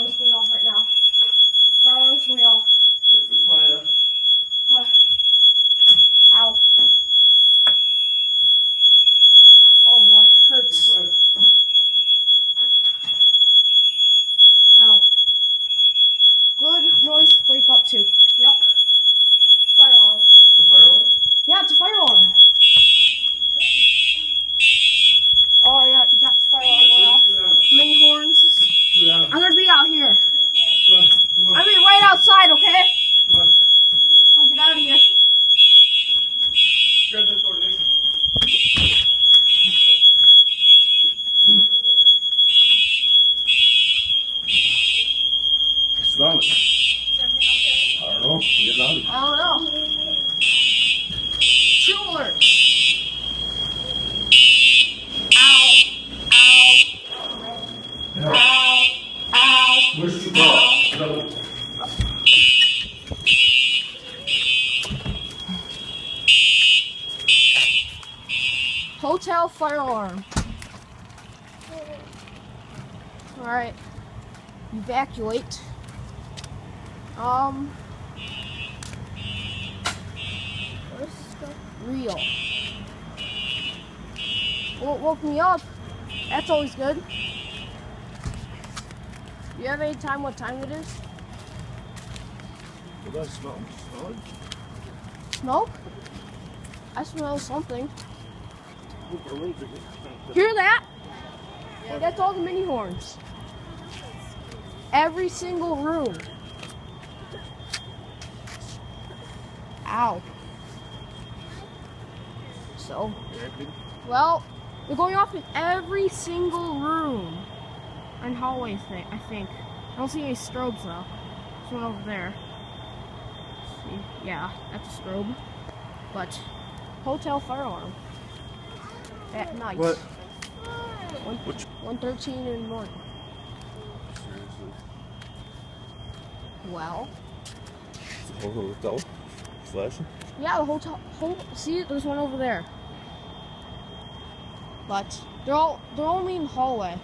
alarm is going off right now. Fire alarm is going off. It's fine. Ow. Oh boy, hurts. Ow. Good noise to wake up to. Yep. Fire alarm. It's a fire alarm? Yeah, it's a fire alarm. Oh yeah, you got the fire alarm going off. Mini horns. I'm gonna be out here. Come on. I'm gonna be right outside, okay? Come on. I'll get out of here. Grab that door, Nick. What's wrong? I don't know. Get out of here. I don't know. TrueAlerts. Ow. Ow. Ow. Ow. Where's your ball? No. Hotel fire alarm. Alright. Evacuate. Where's this go? Real. Well, it woke me up. That's always good. Do you have any time what time it is? What do I smell? Smoke? I smell something. Hear that? Yeah, that's all the mini horns. Every single room. Ow. So, well, they're going off in every single room and hallway thing, I think. I don't see any strobes though. There's one over there. See? Yeah, that's a strobe. But, hotel fire alarm. At night. What? 1:13 in the morning. Seriously? Well. It's a whole hotel flashing? Yeah, the whole see, there's one over there. But they're only in the hallway.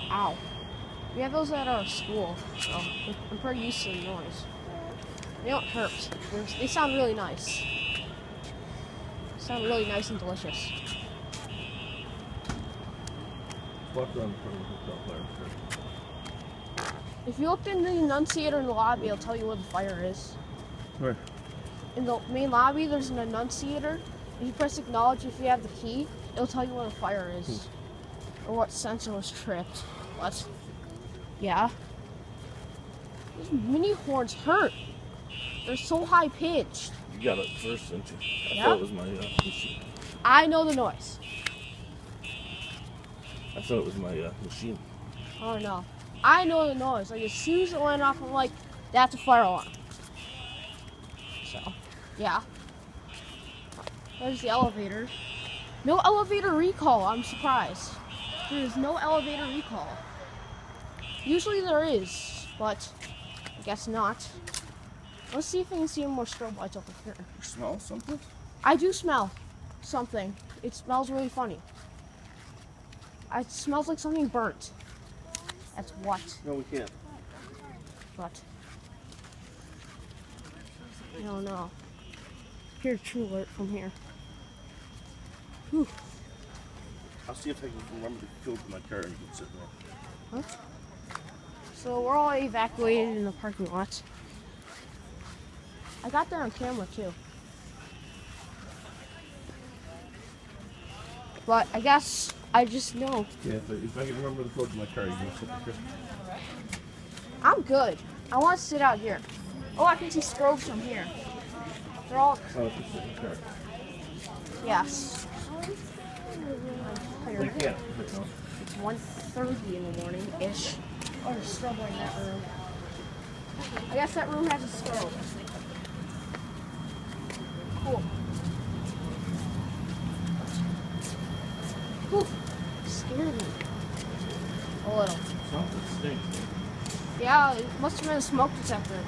Ow. We have those at our school, so I'm pretty used to the noise. They don't hurt. They sound really nice. Sound really nice and delicious. Walk around the front of the hotel fire. If you look in the annunciator in the lobby, it'll tell you where the fire is. Where? In the main lobby, there's an annunciator. If you press acknowledge if you have the key, it'll tell you where the fire is. Or what sensor was tripped. But, yeah. These mini horns hurt. They're so high pitched. You got it first, didn't you? I Yeah. thought it was my machine. I know the noise. I thought it was my machine. Oh no. I know the noise. Like as soon as it went off, I'm like, that's a fire alarm. So, yeah. There's the elevator. No elevator recall. I'm surprised. There's no elevator recall. Usually there is, but I guess not. Let's see if we can see more strobe lights over here. You smell something? I do smell something. It smells really funny. It smells like something burnt. That's what. No, we can't. But I don't know. Hear TrueAlert from here. Whew. I'll see if I can remember to fill up my car and you can sit there. What? So we're all evacuated in the parking lot. I got that on camera too. But I guess I just know. Yeah, if I can remember to fill up my car, you can sit there. I'm good. I want to sit out here. Oh, I can see strobes from here. They're all. Oh, if you sit in the car. Yes. I'm You tired. can't. It's 1:30 in the morning-ish. Oh, there's a strobe in that room. I guess that room has a strobe. Cool. Whew. Scared me. A little. Something stinks. Yeah, it must have been a smoke detector.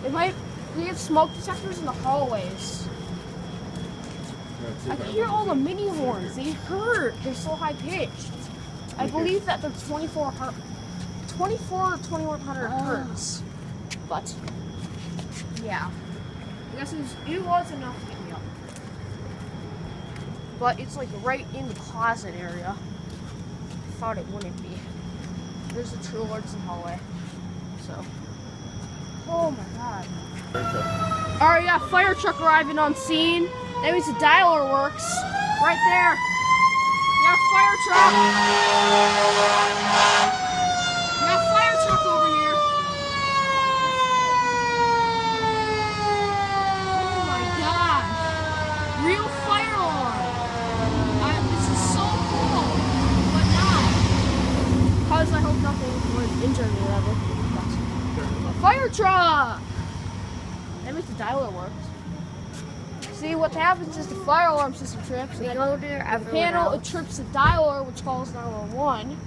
It might. We have smoke detectors in the hallways. I can hear all the mini horns. They hurt. They're so high pitched. I believe that they're 24 or 2100 hertz. But yeah, I guess it was enough to get me up. But it's like right in the closet area. I thought it wouldn't be. There's the TrueAlerts in the hallway. So, oh my god. Alright, yeah, fire truck arriving on scene. That means the dialer works. Right there. Yeah, fire truck. Yeah, fire truck over here. Oh my god. Real fire alarm. This is so cool. But not. Because I hope nothing was injured or whatever. Fire truck. That makes the dialer works. See, what happens is the fire alarm system trips. We go there. The panel, it trips the dialer, which calls 911.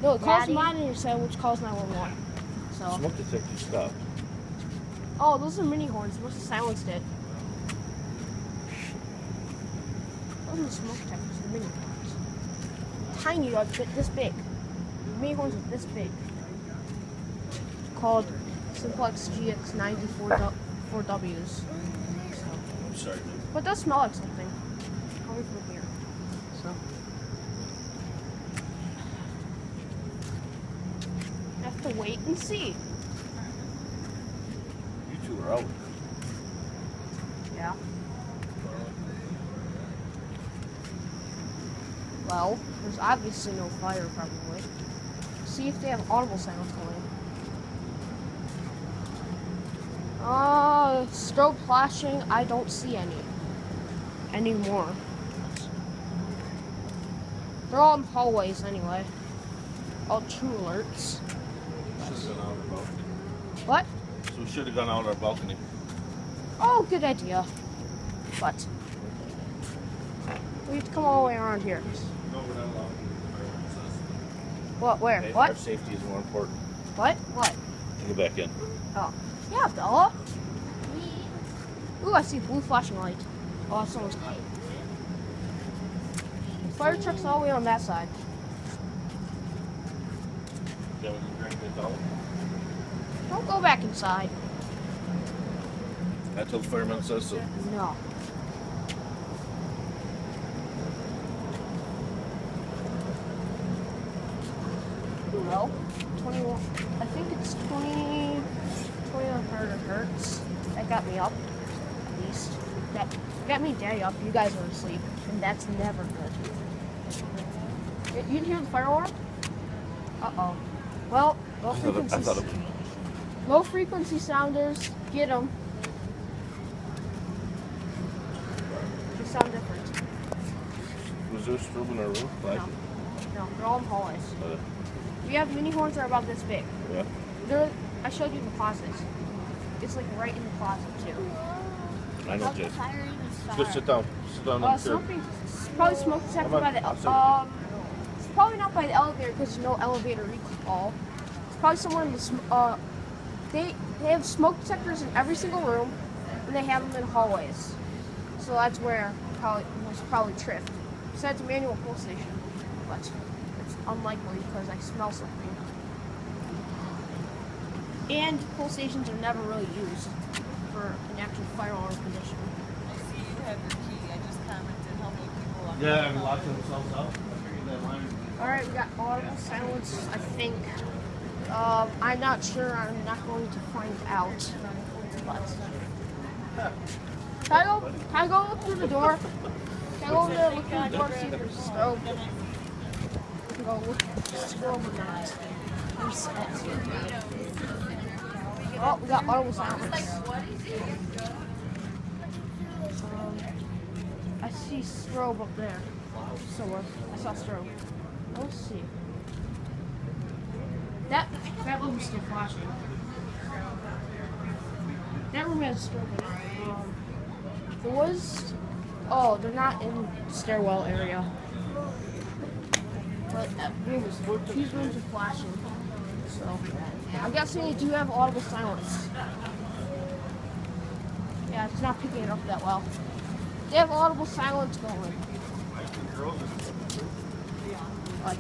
No, it calls monitor set, which calls 911. So. Smoke detector stopped. Oh, those are mini horns. They must have silenced it. Those are the smoke detectors, the mini horns. Tiny, like this big. The mini horns are this big. Called Simplex GX-90 4Ws. I'm sorry, dude. But it does smell like something. Coming from here. So. I have to wait and see. You two are out. Yeah. Well, there's obviously no fire probably. See if they have audible sounds going. Strobe flashing, I don't see any anymore. They're all in hallways anyway. All TrueAlerts. What? So we should have gone out our balcony. Oh, good idea. But we have to come all the way around here. No, we're not allowed. What? Where? Hey, what? Our safety is more important. What? What? Go back in. Oh. Yeah, Bella. Ooh, I see blue flashing light. Oh, someone's coming. The fire truck's all the way on that side. Yeah, we can drink this out. Don't go back inside. I told the fireman says so. No. Well, 21. I think it's 2100 hertz. That got me up, at least. That got me day up. You guys were asleep, and that's never good. You didn't hear the fire alarm? Uh-oh. Well, low frequency sounders, get them. They sound different. Was there a strobe in our room? No, they're all in hallways. We have mini horns that are about this big. Yeah. I showed you the closet. It's like right in the closet too. I know, Jay. Just sit down. Sit down on the chair. Probably smoke detector by the it's probably not by the elevator because there's no elevator recall. It's probably somewhere in the they have smoke detectors in every single room, and they have them in hallways. So that's where was probably tripped. Besides a manual pull station, but it's unlikely because I smell something. And pull stations are never really used for an actual fire alarm condition. I see you have your key. I just commented how many people are. Yeah, and locking themselves out. Alright, we got audible silence, I think. I'm not sure. I'm not going to find out. But can I go look through the door? Can I go over there, look through the door, see if there's a strobe? We can go look at the strobe or not. Oh, we got audible silence. I see strobe up there. Somewhere. I saw strobe. Let's see. That room's still flashing. That room has strobe in it. There was. Oh, they're not in the stairwell area. But that room is. These rooms are flashing. So I'm guessing they do have audible silence. Yeah, it's not picking it up that well. They have audible silence going. But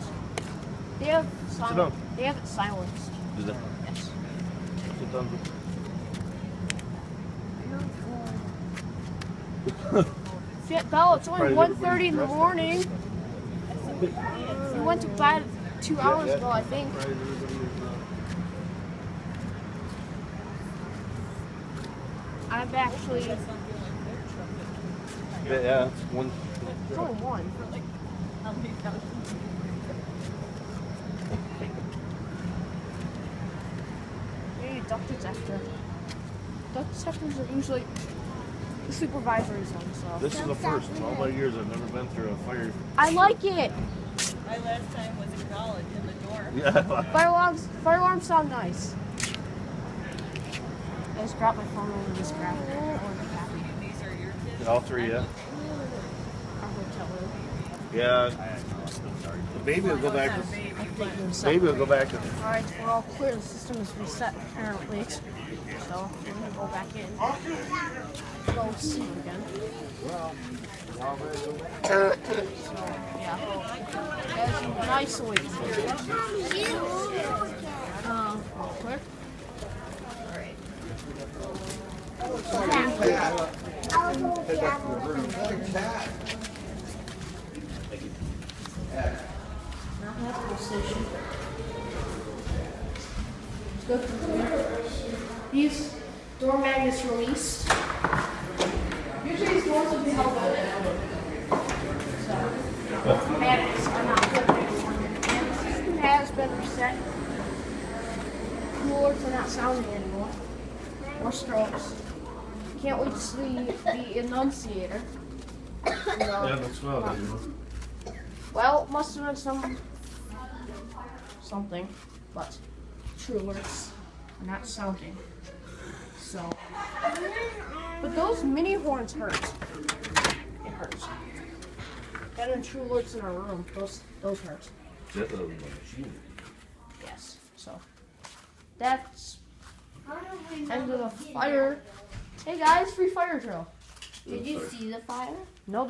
they have silence. They have it silenced. Do that. Yes. Sit down. Shit, Bella, it's only 1:30 in the morning. We went to bed 2 hours ago, I think. I've actually. Yeah, it's one. It's only one. Maybe duck detector. Duck detectors are usually the supervisory zone, so. This is the first. In all my years, I've never been through a fire. I like it. My last time was in college in the dorm. Yeah. Fire alarms sound nice. I just dropped my phone over this crap. I wouldn't be happy. These are your kids? All three, yeah. I'm gonna tell her. Yeah. The baby will go back to. Baby will go back to. Alright, we're all clear. The system is reset apparently. So we're gonna go back in. Go see again. So yeah. As nice away. Clear. Alright. Good. These door magnets released. Usually these doors would be held by so magnets are not good anymore. And the system has been reset. Coolers are not sounding anymore. More strokes. Can't wait to see the enunciator. Yeah, that's well. Well, it must have been something, but TrueAlerts are not sounding. So, but those mini horns hurt. It hurts. Having TrueAlerts in our room, those hurt. Yes. So that's end of the fire. Hey guys, free fire drill. Did you see the fire? No.